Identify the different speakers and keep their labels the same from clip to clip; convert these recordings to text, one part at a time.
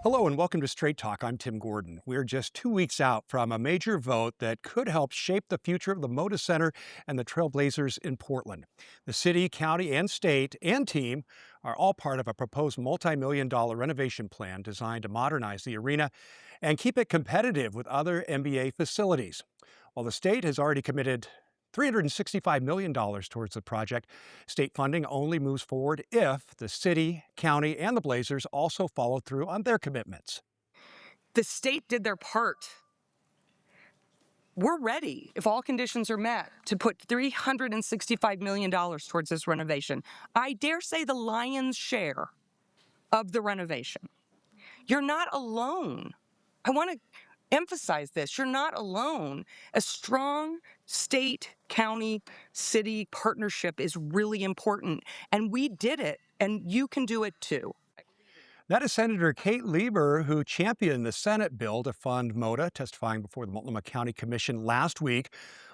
Speaker 1: Hello and welcome to Straight Talk. I'm Tim Gordon. We're just 2 weeks out from a major vote that could help shape the future of the Moda Center and the Trailblazers in Portland. The city, county, and state and team are all part of a proposed multi-million-dollar renovation plan designed to modernize the arena and keep it competitive with other NBA facilities. While the state has already committed $365 million towards the project, state funding only moves forward if the city, county, and the Blazers also follow through on their commitments.
Speaker 2: The state did their part. We're ready, if all conditions are met, to put $365 million towards this renovation. I dare say the lion's share of the renovation. You're not alone. I want to emphasize this. You're not alone. A strong state, county, city partnership is really important. And we did it, and you can do it too.
Speaker 1: That is Senator Kate Lieber, who championed the Senate bill to fund Moda, testifying before the Multnomah County Commission last week,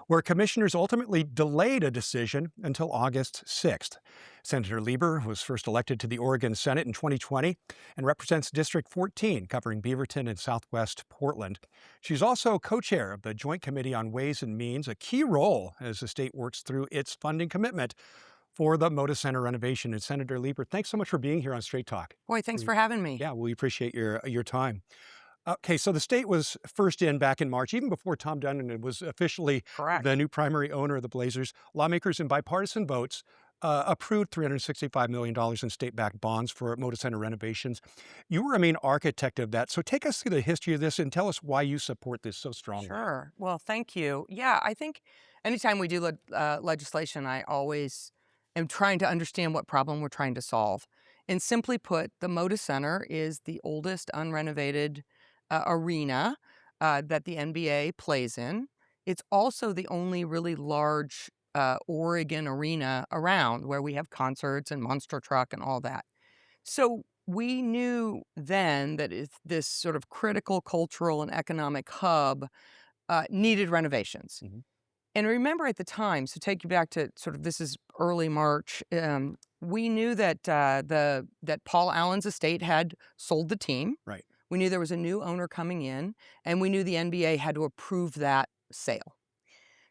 Speaker 1: where commissioners ultimately delayed a decision until August 6th. Senator Lieber was first elected to the Oregon Senate in 2020 and represents District 14, covering Beaverton and Southwest Portland. She's also co-chair of the Joint Committee on Ways and Means, a key role as the state works through its funding commitment for the Moda Center renovation. And Senator Lieber, thanks so much for being here on Straight Talk.
Speaker 2: Boy, thanks for having me.
Speaker 1: Yeah, we appreciate your time. Okay, so the state was first in back in March, even before Tom Dundon was officially
Speaker 2: Correct.
Speaker 1: the new primary owner of the Blazers. Lawmakers in bipartisan votes approved $365 million in state-backed bonds for Moda Center renovations. You were a main architect of that. So take us through the history of this and tell us why you support this so strongly.
Speaker 2: Sure. Well, thank you. Yeah, I think anytime we do legislation, I always am trying to understand what problem we're trying to solve. And simply put, the Moda Center is the oldest unrenovated arena that the NBA plays in. It's also the only really large Oregon arena around where we have concerts and monster truck and all that. So we knew then that this sort of critical cultural and economic hub needed renovations.
Speaker 1: Mhm.
Speaker 2: And remember at the time, so take you back to sort of this is early March, we knew that that Paul Allen's estate had sold the team.
Speaker 1: Right.
Speaker 2: We knew there was a new owner coming in, and we knew the NBA had to approve that sale.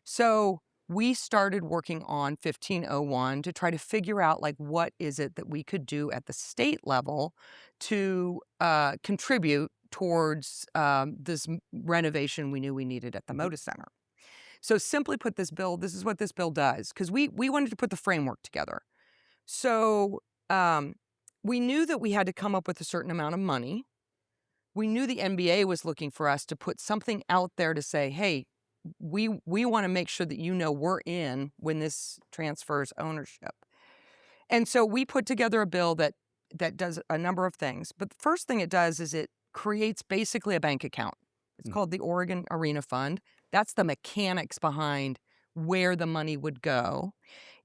Speaker 2: So we started working on 1501 to try to figure out, like, what is it that we could do at the state level to contribute towards this renovation we knew we needed at the Moda Center. So simply put, this is what this bill does, because we wanted to put the framework together. So we knew that we had to come up with a certain amount of money. We knew the NBA was looking for us to put something out there to say, hey, we want to make sure that you know we're in when this transfers ownership. And so we put together a bill that does a number of things. But the first thing it does is it creates basically a bank account. It's called the Oregon Arena Fund. That's the mechanics behind where the money would go.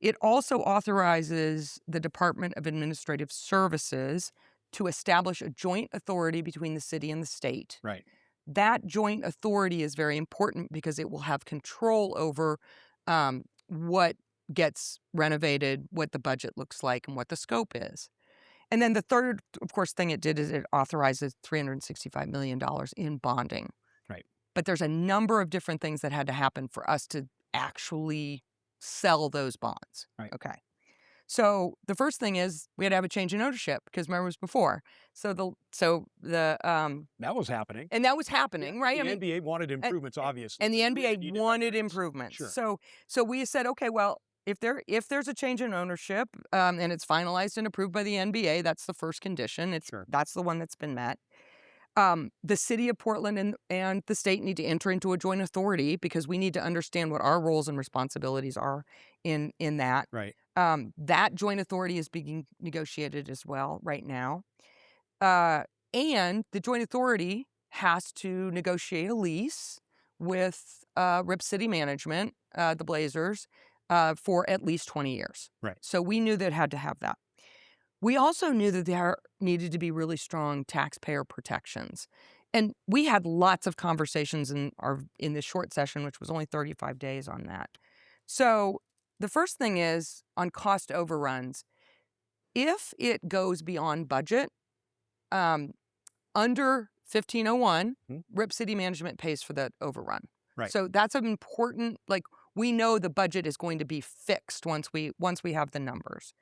Speaker 2: It also authorizes the Department of Administrative Services to establish a joint authority between the city and the state.
Speaker 1: Right.
Speaker 2: That joint authority is very important because it will have control over what gets renovated, what the budget looks like, and what the scope is. And then the third, of course, thing it did is it authorizes $365 million in bonding.
Speaker 1: Right.
Speaker 2: But there's a number of different things that had to happen for us to actually sell those bonds.
Speaker 1: Right.
Speaker 2: Okay. So the first thing is we had to have a change in ownership because remember it was before. So
Speaker 1: that was happening.
Speaker 2: and that was happening, right?
Speaker 1: The NBA wanted improvements, obviously.
Speaker 2: And the
Speaker 1: We
Speaker 2: NBA
Speaker 1: needed
Speaker 2: wanted
Speaker 1: upgrades.
Speaker 2: improvements.
Speaker 1: Sure.
Speaker 2: So we said, okay, well, if there's a change in ownership and it's finalized and approved by the NBA, that's the first condition.
Speaker 1: Sure.
Speaker 2: That's the one that's been met. The city of Portland and the state need to enter into a joint authority because we need to understand what our roles and responsibilities are in that.
Speaker 1: Right.
Speaker 2: That joint authority is being negotiated as well right now. And the joint authority has to negotiate a lease with Rip City Management, the Blazers, for at least 20 years.
Speaker 1: Right.
Speaker 2: So we knew that had to have that. We also knew that there needed to be really strong taxpayer protections. And we had lots of conversations in this short session, which was only 35 days on that. So the first thing is on cost overruns. If it goes beyond budget, under 1501,
Speaker 1: Hmm?
Speaker 2: Rip City Management pays for that overrun.
Speaker 1: Right.
Speaker 2: So that's an important, like, we know the budget is going to be fixed once we have the numbers.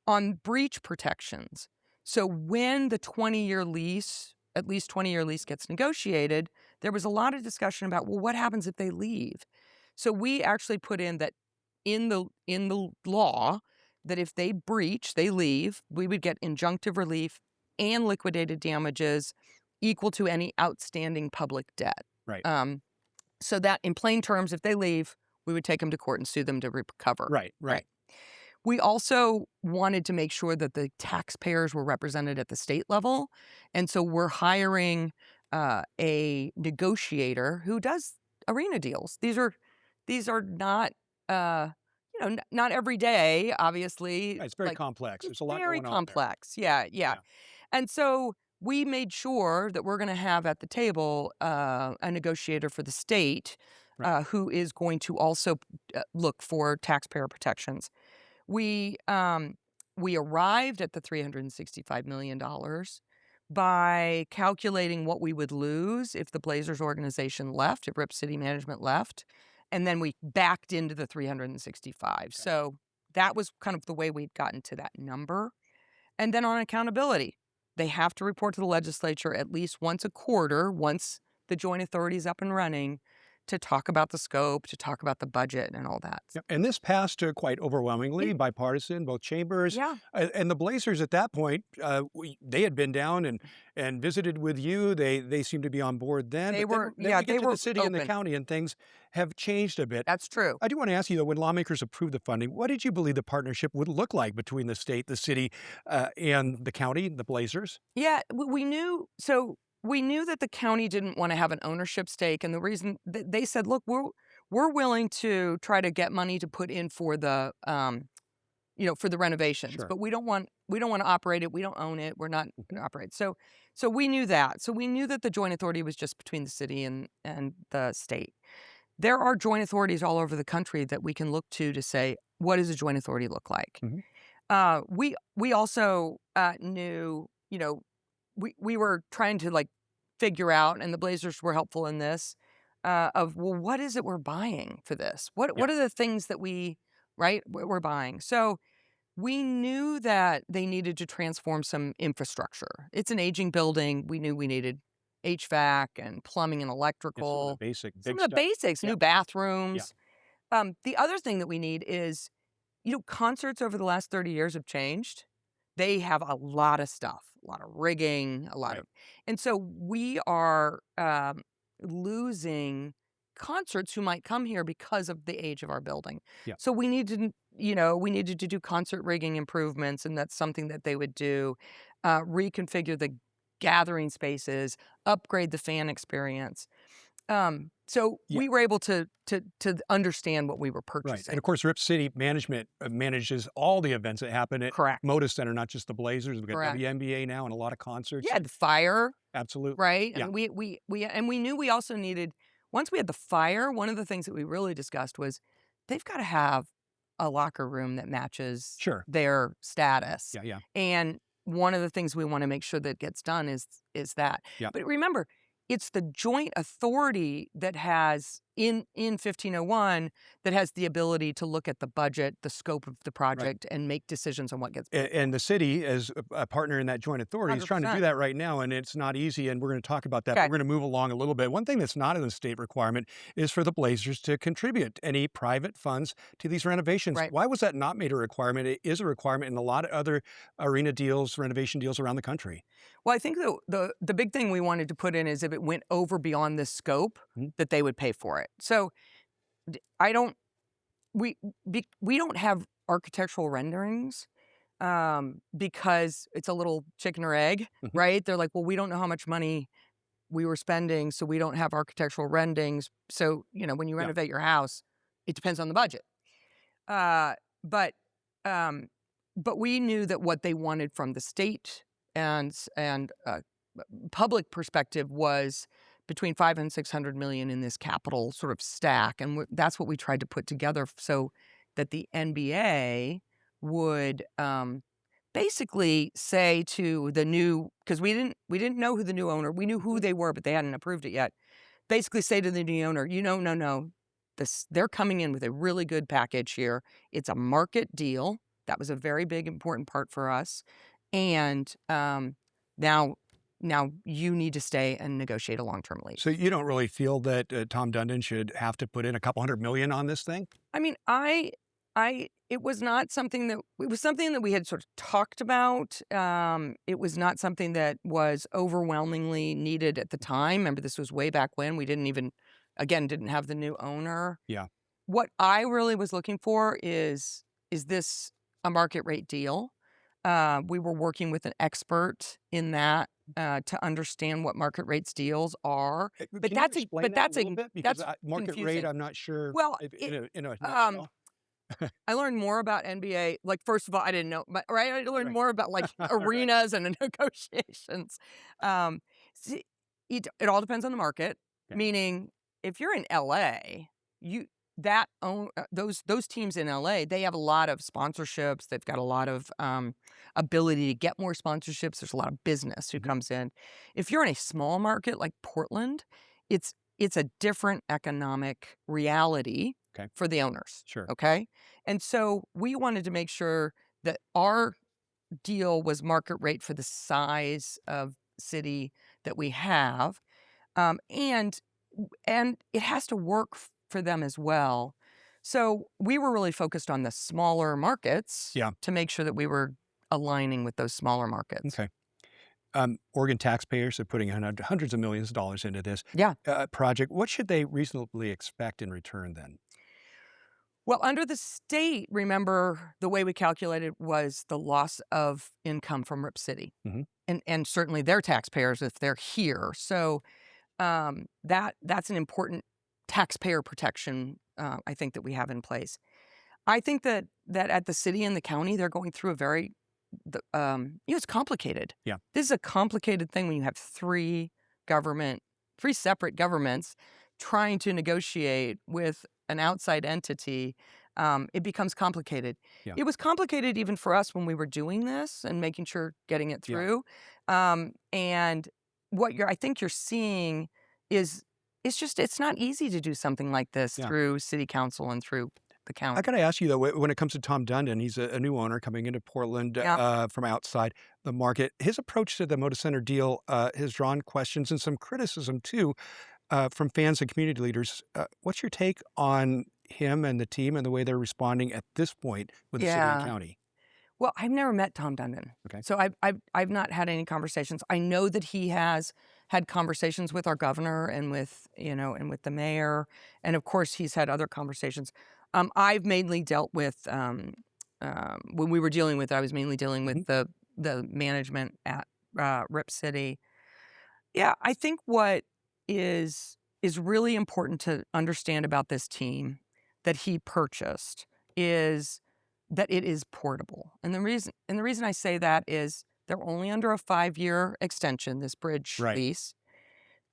Speaker 2: On breach protections, so when the 20-year lease, at least 20-year lease gets negotiated, there was a lot of discussion about, well, what happens if they leave? So we actually put in that in the law that if they breach, they leave, we would get injunctive relief and liquidated damages equal to any outstanding public debt.
Speaker 1: Right.
Speaker 2: So that in plain terms, if they leave, we would take them to court and sue them to recover.
Speaker 1: Right.
Speaker 2: We also wanted to make sure that the taxpayers were represented at the state level. And so we're hiring a negotiator who does arena deals. These are not, not every day, obviously.
Speaker 1: Right, it's very
Speaker 2: Like,
Speaker 1: complex.
Speaker 2: it's
Speaker 1: There's a lot
Speaker 2: very
Speaker 1: going on there.
Speaker 2: complex. Yeah.
Speaker 1: Yeah.
Speaker 2: And so we made sure that we're going to have at the table a negotiator for the state
Speaker 1: Right.
Speaker 2: who is going to also look for taxpayer protections. We arrived at the $365 million by calculating what we would lose if the Blazers organization left, if Rip City Management left, and then we backed into the 365. So that was kind of the way we'd gotten to that number. And then on accountability, they have to report to the legislature at least once a quarter, once the joint authority is up and running, to talk about the scope, to talk about the budget and all that.
Speaker 1: Yeah, and this passed quite overwhelmingly, bipartisan, both chambers.
Speaker 2: Yeah.
Speaker 1: And the Blazers at that point, they had been down and visited with you. They seemed to be on board then.
Speaker 2: They
Speaker 1: but then,
Speaker 2: were-
Speaker 1: then
Speaker 2: yeah,
Speaker 1: we get
Speaker 2: they
Speaker 1: to
Speaker 2: were
Speaker 1: the city and the
Speaker 2: open.
Speaker 1: county, and things have changed a bit.
Speaker 2: That's true.
Speaker 1: I do want to ask you, though, when lawmakers approved the funding, what did you believe the partnership would look like between the state, the city, and the county, the Blazers?
Speaker 2: Yeah, we knew. So we knew that the county didn't want to have an ownership stake, and the reason they said, "Look, we're willing to try to get money to put in for the for the renovations,
Speaker 1: Sure.
Speaker 2: but we don't want to operate it. We don't own it. We're not going to operate." So we knew that. So we knew that the joint authority was just between the city and the state. There are joint authorities all over the country that we can look to say, what does a joint authority look like?
Speaker 1: Mhm.
Speaker 2: We also knew, we were trying to figure out, and the Blazers were helpful in this, of, well, what is it we're buying for this? What are the things that we're buying? So we knew that they needed to transform some infrastructure. It's an aging building. We knew we needed HVAC and plumbing and
Speaker 1: Yeah, some of
Speaker 2: electrical.
Speaker 1: the basic,
Speaker 2: Some
Speaker 1: big
Speaker 2: of the
Speaker 1: stuff.
Speaker 2: basics,
Speaker 1: Yeah.
Speaker 2: new bathrooms. The other thing that we need is, concerts over the last 30 years have changed. They have a lot of stuff, a lot of rigging, a lot
Speaker 1: Right.
Speaker 2: of, and so we are losing concerts who might come here because of the age of our building.
Speaker 1: Yeah.
Speaker 2: So we needed to do concert rigging improvements, and that's something that they would do. Reconfigure the gathering spaces, upgrade the fan experience. So
Speaker 1: Yeah.
Speaker 2: we were able to understand what we were
Speaker 1: Right.
Speaker 2: purchasing.
Speaker 1: And of course, Rip City Management manages all the events that happen at
Speaker 2: Correct.
Speaker 1: Moda Center, not just the Blazers. We've got
Speaker 2: Correct.
Speaker 1: WNBA now and a lot of concerts.
Speaker 2: Yeah, the fire,
Speaker 1: Absolutely.
Speaker 2: right?
Speaker 1: Yeah.
Speaker 2: And we knew we also needed, once we had the fire, one of the things that we really discussed was they've got to have a locker room that matches
Speaker 1: Sure.
Speaker 2: their status.
Speaker 1: Yeah.
Speaker 2: And one of the things we want to make sure that gets done is that.
Speaker 1: Yeah.
Speaker 2: But remember, it's the joint authority that has in 1501 that has the ability to look at the budget, the scope of the project, and make decisions on what gets paid.
Speaker 1: And the city, as a partner in that joint authority, is trying to do
Speaker 2: 100%.
Speaker 1: that right now, and it's not easy, and we're going to talk about that.
Speaker 2: Okay.
Speaker 1: But we're going to move along a little bit. One thing that's not in the state requirement is for the Blazers to contribute any private funds to these renovations.
Speaker 2: Right.
Speaker 1: Why was that not made a requirement? It is a requirement in a lot of other arena deals, renovation deals around the country.
Speaker 2: Well, I think the big thing we wanted to put in is if it went over beyond this scope,
Speaker 1: Mhm.
Speaker 2: that they would pay for it. So we don't have architectural renderings because it's a little chicken or egg,
Speaker 1: Mhm.
Speaker 2: right? They're like, well, we don't know how much money we were spending, so we don't have architectural renderings. So, when you
Speaker 1: Yeah.
Speaker 2: renovate your house, it depends on the budget. But we knew that what they wanted from the state and public perspective was between 500 and 600 million in this capital sort of stack, and that's what we tried to put together so that the NBA would basically say to the new, because we didn't know who the new owner, we knew who they were, but they hadn't approved it yet. Basically say to the new owner, no, they're coming in with a really good package here. It's a market deal. That was a very big, important part for us. And now you need to stay and negotiate a long-term lease.
Speaker 1: So you don't really feel that Tom Dundon should have to put in a couple $100 million on this thing?
Speaker 2: I mean, it was not something that, it was something that we had sort of talked about. It was not something that was overwhelmingly needed at the time. Remember, this was way back when we didn't have the new owner.
Speaker 1: Yeah.
Speaker 2: What I really was looking for is this a market rate deal? We were working with an expert in that to understand what market rates deals are.
Speaker 1: But that's a little bit because market
Speaker 2: confusing.
Speaker 1: rate, I'm not sure.
Speaker 2: Well,
Speaker 1: in a nutshell.
Speaker 2: I learned more about NBA. Like, first of all, I didn't know, but right, I learned more about like arenas and the negotiations. See, it all depends on the market.
Speaker 1: Okay.
Speaker 2: Meaning, if you're in LA, those teams in LA, they have a lot of sponsorships. They've got a lot of ability to get more sponsorships. There's a lot of business who comes in. If you're in a small market like Portland, it's a different economic reality for the owners.
Speaker 1: Sure.
Speaker 2: Okay. And so we wanted to make sure that our deal was market rate for the size of city that we have. And it has to work for them as well. So we were really focused on the smaller markets to make sure that we were aligning with those smaller markets.
Speaker 1: Okay. Oregon taxpayers are putting hundreds of millions of dollars into this project. What should they reasonably expect in return then?
Speaker 2: Well, under the state, remember, the way we calculated was the loss of income from Rip City. And certainly their taxpayers if they're here. So that's an important taxpayer protection, I think, that we have in place. I think that at the city and the county, they're going through a very, it's complicated. Yeah. This is a complicated thing when you have three separate governments trying to negotiate with an outside entity. It becomes complicated. Yeah. It was complicated even for us when we were doing this and making sure getting it through. And what I think you're seeing is it's not easy to do something like this through city council and through the county.
Speaker 1: I got to ask you, though, when it comes to Tom Dundon, he's a new owner coming into Portland from outside the market. His approach to the Moda Center deal has drawn questions and some criticism, too, from fans and community leaders. What's your take on him and the team and the way they're responding at this point with the city and county?
Speaker 2: Well, I've never met Tom Dundon. Okay. So I've not had any conversations. I know that he has had conversations with our governor and with the mayor, and of course he's had other conversations. I've mainly dealt with when we were dealing with it, I was mainly dealing with the management at Rip City. Yeah, I think what is really important to understand about this team that he purchased is that it is portable. And the reason I say that is they're only under a 5-year extension, this bridge lease.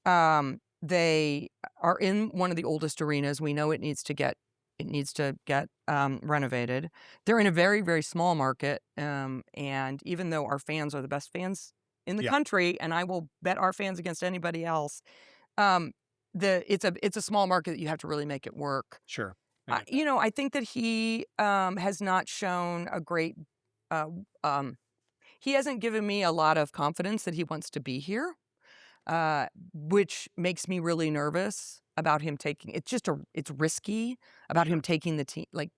Speaker 2: They are in one of the oldest arenas. We know it needs to get renovated. They're in a very, very small market. And even though our fans are the best fans in the country, and I will bet our fans against anybody else, it's a small market that you have to really make it work. Sure. I think that he has not shown a great. He hasn't given me a lot of confidence that he wants to be here, which makes me really nervous about him taking. It's risky about him taking the team, like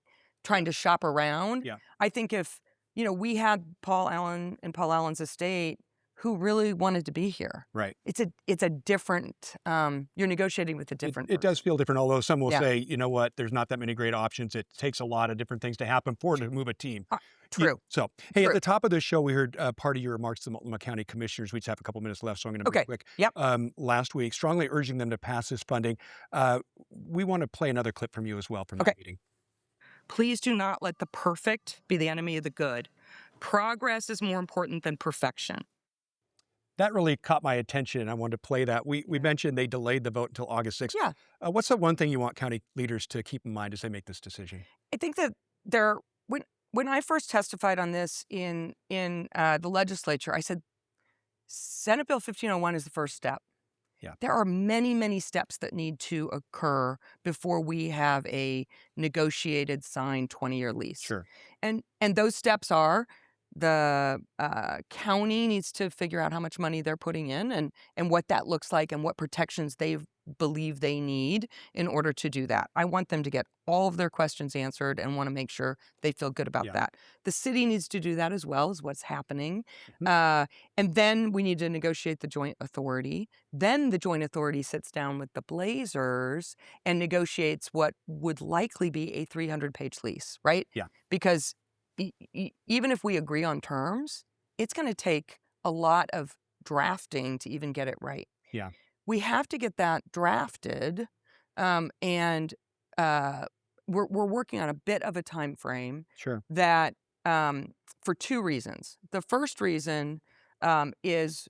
Speaker 2: trying to shop around. Yeah. I think if we had Paul Allen and Paul Allen's estate, who really wanted to be here. Right. It's a different, you're negotiating with a different
Speaker 1: It does feel different, although some will say, you know what, there's not that many great options. It takes a lot of different things to happen to move a team.
Speaker 2: True.
Speaker 1: So, hey, at the top of the show, we heard part of your remarks to the Multnomah County Commissioners. We just have a couple minutes left, so I'm going to be quick. Yep. Last week, strongly urging them to pass this funding. We want to play another clip from you as well from that meeting.
Speaker 3: Please do not let the perfect be the enemy of the good. Progress is more important than perfection.
Speaker 1: That really caught my attention, and I wanted to play that. We mentioned they delayed the vote until August 6th. Yeah. What's the one thing you want county leaders to keep in mind as they make this decision?
Speaker 2: I think that when I first testified on this in the legislature, I said Senate Bill 1501 is the first step.
Speaker 1: Yeah.
Speaker 2: There are many, many steps that need to occur before we have a negotiated, signed 20-year lease.
Speaker 1: Sure.
Speaker 2: And those steps are the county needs to figure out how much money they're putting in and what that looks like and what protections they believe they need in order to do that. I want them to get all of their questions answered and want to make sure they feel good about
Speaker 1: Yeah.
Speaker 2: that. The city needs to do that as well, is what's happening.
Speaker 1: Mhm.
Speaker 2: And then we need to negotiate the joint authority. Then the joint authority sits down with the Blazers and negotiates what would likely be a 300-page lease, right?
Speaker 1: Yeah.
Speaker 2: Because even if we agree on terms, it's going to take a lot of drafting to even get it right.
Speaker 1: Yeah.
Speaker 2: We have to get that drafted, and we're working on a bit of a time frame
Speaker 1: Sure.
Speaker 2: that for two reasons. The first reason is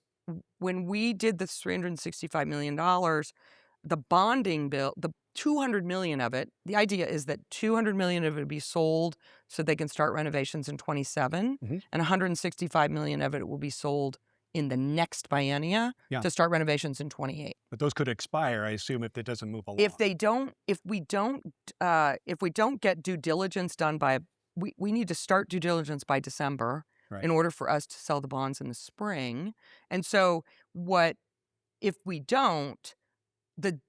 Speaker 2: when we did this $365 million, the bonding bill, the 200 million of it, the idea is that 200 million of it would be sold so they can start renovations in 27,
Speaker 1: Mhm.
Speaker 2: and 165 million of it will be sold in the next biennia
Speaker 1: Yeah.
Speaker 2: to start renovations in 28.
Speaker 1: But those could expire, I assume, if it doesn't move along.
Speaker 2: If we don't get due diligence done by, we need to start due diligence by December
Speaker 1: Right.
Speaker 2: in order for us to sell the bonds in the spring. And so if we don't, the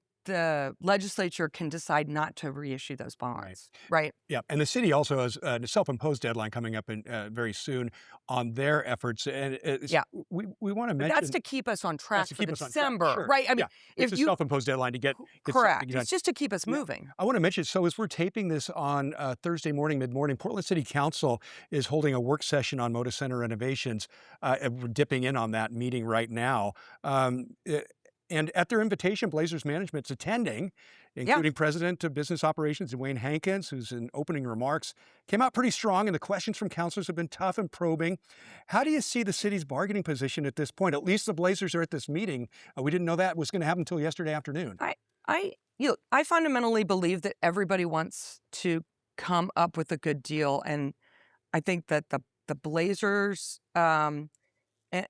Speaker 2: legislature can decide not to reissue those bonds, right?
Speaker 1: Yeah, and the city also has a self-imposed deadline coming up in very soon on their efforts. And
Speaker 2: Yeah.
Speaker 1: we want to
Speaker 2: But
Speaker 1: mention
Speaker 2: that's to keep us on track
Speaker 1: to
Speaker 2: for
Speaker 1: keep us on track,
Speaker 2: December,
Speaker 1: sure.
Speaker 2: right? I mean,
Speaker 1: Yeah, it's
Speaker 2: if
Speaker 1: a
Speaker 2: you
Speaker 1: self-imposed deadline to get
Speaker 2: correct,
Speaker 1: something done.
Speaker 2: it's just to keep us
Speaker 1: Yeah.
Speaker 2: moving.
Speaker 1: I want to mention, so as we're taping this on Thursday morning, mid-morning, Portland City Council is holding a work session on Moda Center renovations. And we're dipping in on that meeting right now. And at their invitation, Blazers Management's attending, including President of Business Operations Wayne Hankins, who's in opening remarks, came out pretty strong, and the questions from councilors have been tough and probing. How do you see the city's bargaining position at this point? At least the Blazers are at this meeting. We didn't know that was going to happen until yesterday afternoon.
Speaker 2: I fundamentally believe that everybody wants to come up with a good deal, and I think that the Blazers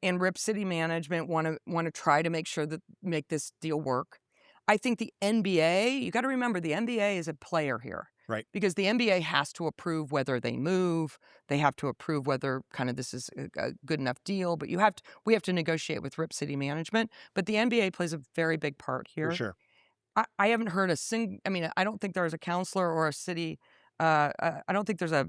Speaker 2: and Rip City management want to try to make this deal work. I think the NBA, you got to remember, the NBA is a player here.
Speaker 1: Right.
Speaker 2: Because the NBA has to approve whether they move. They have to approve whether kind of this is a good enough deal. But we have to negotiate with Rip City management. But the NBA plays a very big part here.
Speaker 1: For sure.
Speaker 2: I haven't heard I don't think there's a counselor or a city. I don't think there's a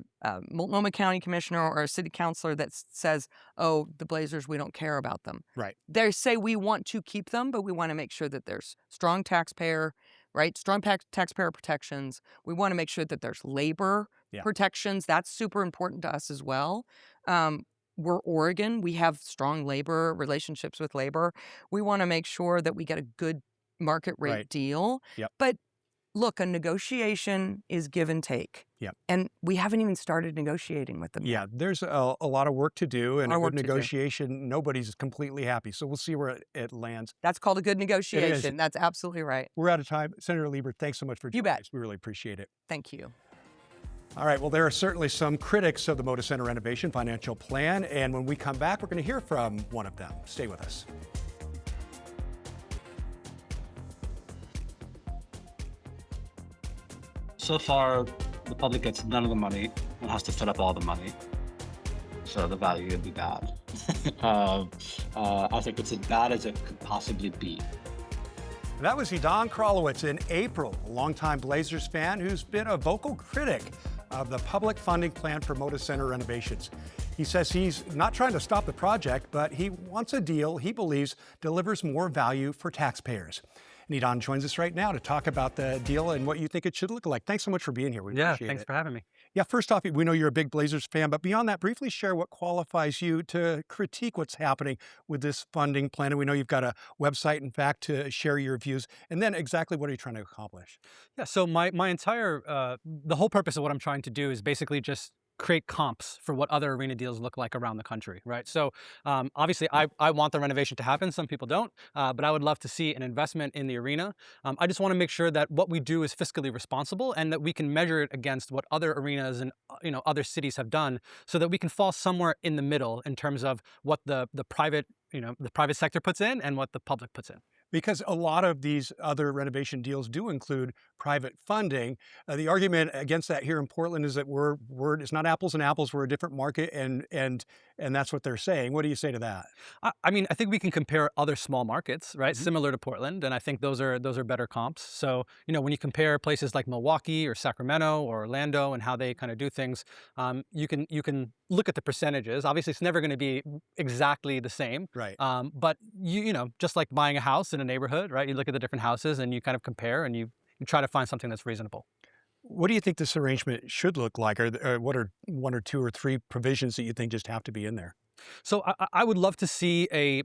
Speaker 2: Multnomah County commissioner or a city councilor that says, "Oh, the Blazers, we don't care about them."
Speaker 1: Right.
Speaker 2: They say we want to keep them, but we want to make sure that there's strong taxpayer, right? Strong taxpayer protections. We want to make sure that there's labor protections. That's super important to us as well. We're Oregon. We have strong labor relationships with labor. We want to make sure that we get a good market rate deal.
Speaker 1: Yep.
Speaker 2: But look, a negotiation is give and take.
Speaker 1: Yeah.
Speaker 2: And we haven't even started negotiating with them.
Speaker 1: Yeah, there's a lot of work to do, and a good
Speaker 2: to do.
Speaker 1: negotiation, nobody's completely happy. So we'll see where it lands.
Speaker 2: That's called a good negotiation. That's absolutely right.
Speaker 1: We're out of time. Senator Lieber, thanks so much for joining
Speaker 2: bet.
Speaker 1: us. We really appreciate it.
Speaker 2: Thank you.
Speaker 1: All right, well, there are certainly some critics of the Moda Center renovation financial plan, and when we come back, we're going to hear from one of them. Stay with us.
Speaker 4: So far, the public gets none of the money and has to fill up all the money. So the value would be bad. I think it's as bad as it could possibly be.
Speaker 1: That was Edan Krolewicz in April, a longtime Blazers fan who's been a vocal critic of the public funding plan for Moda Center renovations. He says he's not trying to stop the project, but he wants a deal he believes delivers more value for taxpayers. And Edan joins us right now to talk about the deal and what you think it should look like. Thanks so much for being here. We appreciate
Speaker 5: thanks
Speaker 1: it.
Speaker 5: for having me.
Speaker 1: Yeah, first off, we know you're a big Blazers fan, but beyond that, briefly share what qualifies you to critique what's happening with this funding plan. And we know you've got a website, in fact, to share your views. And then exactly what are you trying to accomplish?
Speaker 5: Yeah, so my entire, the whole purpose of what I'm trying to do is basically just create comps for what other arena deals look like around the country, right? So obviously, I want the renovation to happen. Some people don't, but I would love to see an investment in the arena. I just want to make sure that what we do is fiscally responsible and that we can measure it against what other arenas and other cities have done, so that we can fall somewhere in the middle in terms of what the private the private sector puts in and what the public puts in.
Speaker 1: Because a lot of these other renovation deals do include private funding. The argument against that here in Portland is that it's not apples and apples. We're a different market, and that's what they're saying. What do you say to that?
Speaker 5: I mean, I think we can compare other small markets, right,
Speaker 1: Mhm.
Speaker 5: similar to Portland, and I think those are better comps. So, when you compare places like Milwaukee or Sacramento or Orlando and how they kind of do things, you can look at the percentages. Obviously, it's never going to be exactly the same,
Speaker 1: Right.
Speaker 5: but just like buying a house in a neighborhood, right? You look at the different houses and you kind of compare and you try to find something that's reasonable.
Speaker 1: What do you think this arrangement should look like? Or what are one or two or three provisions that you think just have to be in there?
Speaker 5: So I would love to see a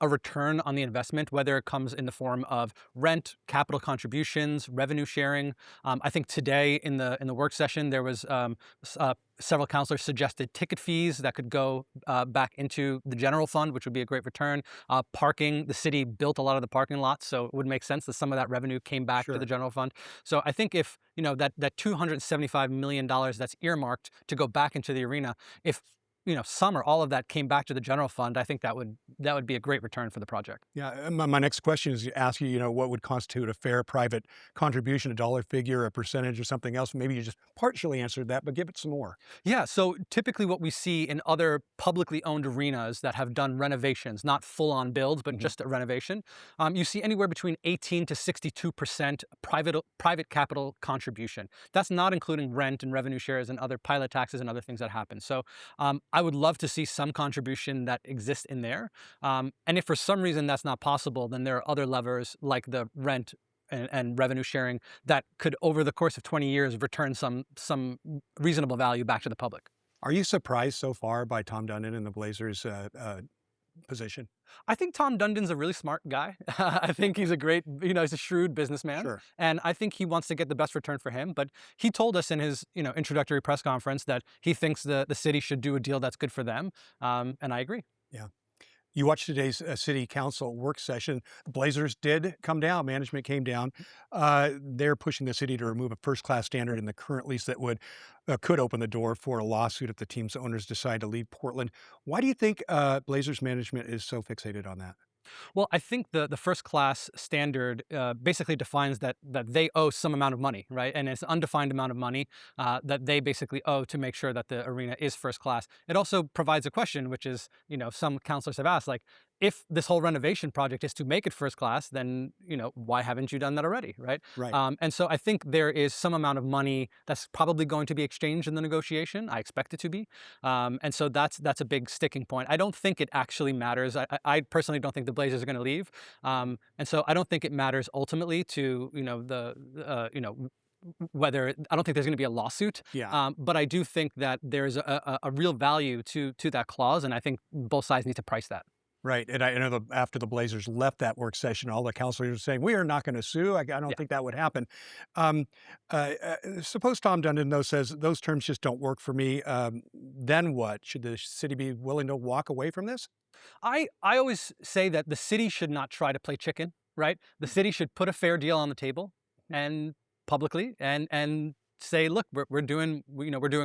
Speaker 5: return on the investment, whether it comes in the form of rent, capital contributions, revenue sharing. I think today in the work session there was several counselors suggested ticket fees that could go back into the general fund, which would be a great return. Parking, the city built a lot of the parking lots, so it would make sense that some of that revenue came back to
Speaker 1: Sure.
Speaker 5: the general fund. So I think if that $275 million that's earmarked to go back into the arena, if some or all of that came back to the general fund, I think that would be a great return for the project.
Speaker 1: Yeah. My next question is to ask you, what would constitute a fair private contribution, a dollar figure, a percentage, or something else? Maybe you just partially answered that, but give it some more.
Speaker 5: Yeah, so typically what we see in other publicly owned arenas that have done renovations, not full-on builds, but
Speaker 1: Mhm.
Speaker 5: just a renovation, you see anywhere between 18 to 62% private capital contribution. That's not including rent and revenue shares and other pilot taxes and other things that happen. So I would love to see some contribution that exists in there. And if for some reason that's not possible, then there are other levers like the rent and revenue sharing that could, over the course of 20 years, return some reasonable value back to the public.
Speaker 1: Are you surprised so far by Tom Dundon and the Blazers' position?
Speaker 5: I think Tom Dundon's a really smart guy. I think he's a great, he's a shrewd businessman.
Speaker 1: Sure.
Speaker 5: And I think he wants to get the best return for him. But he told us in his, introductory press conference that he thinks the city should do a deal that's good for them. And I agree.
Speaker 1: Yeah. You watched today's city council work session. The Blazers did come down. Management came down. They're pushing the city to remove a first-class standard in the current lease that could open the door for a lawsuit if the team's owners decide to leave Portland. Why do you think Blazers management is so fixated on that?
Speaker 5: Well, I think the first class standard basically defines that they owe some amount of money, right? And it's an undefined amount of money that they basically owe to make sure that the arena is first class. It also provides a question, which is, some counselors have asked, like, if this whole renovation project is to make it first class, then, why haven't you done that already, right?
Speaker 1: Right.
Speaker 5: And so I think there is some amount of money that's probably going to be exchanged in the negotiation. I expect it to be. And so that's a big sticking point. I don't think it actually matters. I personally don't think the Blazers are going to leave. And so I don't think it matters ultimately to, whether I don't think there's going to be a lawsuit.
Speaker 1: Yeah.
Speaker 5: But I do think that there's a real value to that clause. And I think both sides need to price that.
Speaker 1: Right. And I know after the Blazers left that work session, all the counselors were saying, we are not going to sue. I don't
Speaker 5: Yeah.
Speaker 1: think that would happen. Um, suppose Tom Dundon, though, says those terms just don't work for me. Then what? Should the city be willing to walk away from this?
Speaker 5: I always say that the city should not try to play chicken, right? The city should put a fair deal on the table and publicly and say, look, we're doing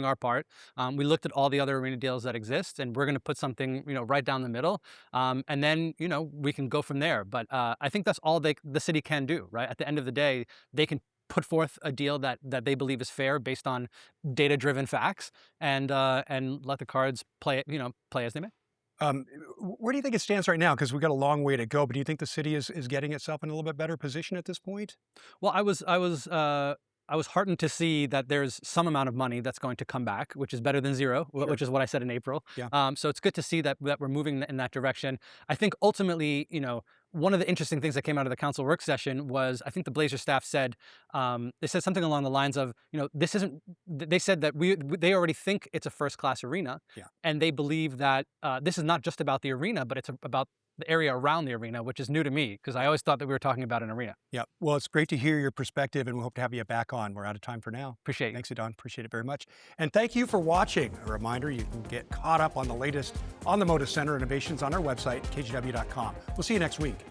Speaker 5: our part. We looked at all the other arena deals that exist, and we're going to put something right down the middle, and then we can go from there. But I think that's all the city can do, right? At the end of the day, they can put forth a deal that they believe is fair based on data-driven facts, and let the cards play as they may.
Speaker 1: Where do you think it stands right now? Because we've got a long way to go. But do you think the city is getting itself in a little bit better position at this point?
Speaker 5: Well, I was heartened to see that there's some amount of money that's going to come back, which is better than zero,
Speaker 1: Sure.
Speaker 5: which is what I said in April.
Speaker 1: Yeah.
Speaker 5: So it's good to see that we're moving in that direction. I think ultimately, one of the interesting things that came out of the council work session was, I think the Blazer staff said, they said something along the lines of, this isn't, they said that they already think it's a first class arena.
Speaker 1: Yeah.
Speaker 5: And they believe that this is not just about the arena, but it's about the area around the arena, which is new to me because I always thought that we were talking about an arena.
Speaker 1: Yeah. Well, it's great to hear your perspective, and we hope to have you back on. We're out of time for now.
Speaker 5: Appreciate you.
Speaker 1: Thanks, Edan. Appreciate it very much. And thank you for watching. A reminder, you can get caught up on the latest on the Moda Center renovations on our website, kgw.com. We'll see you next week.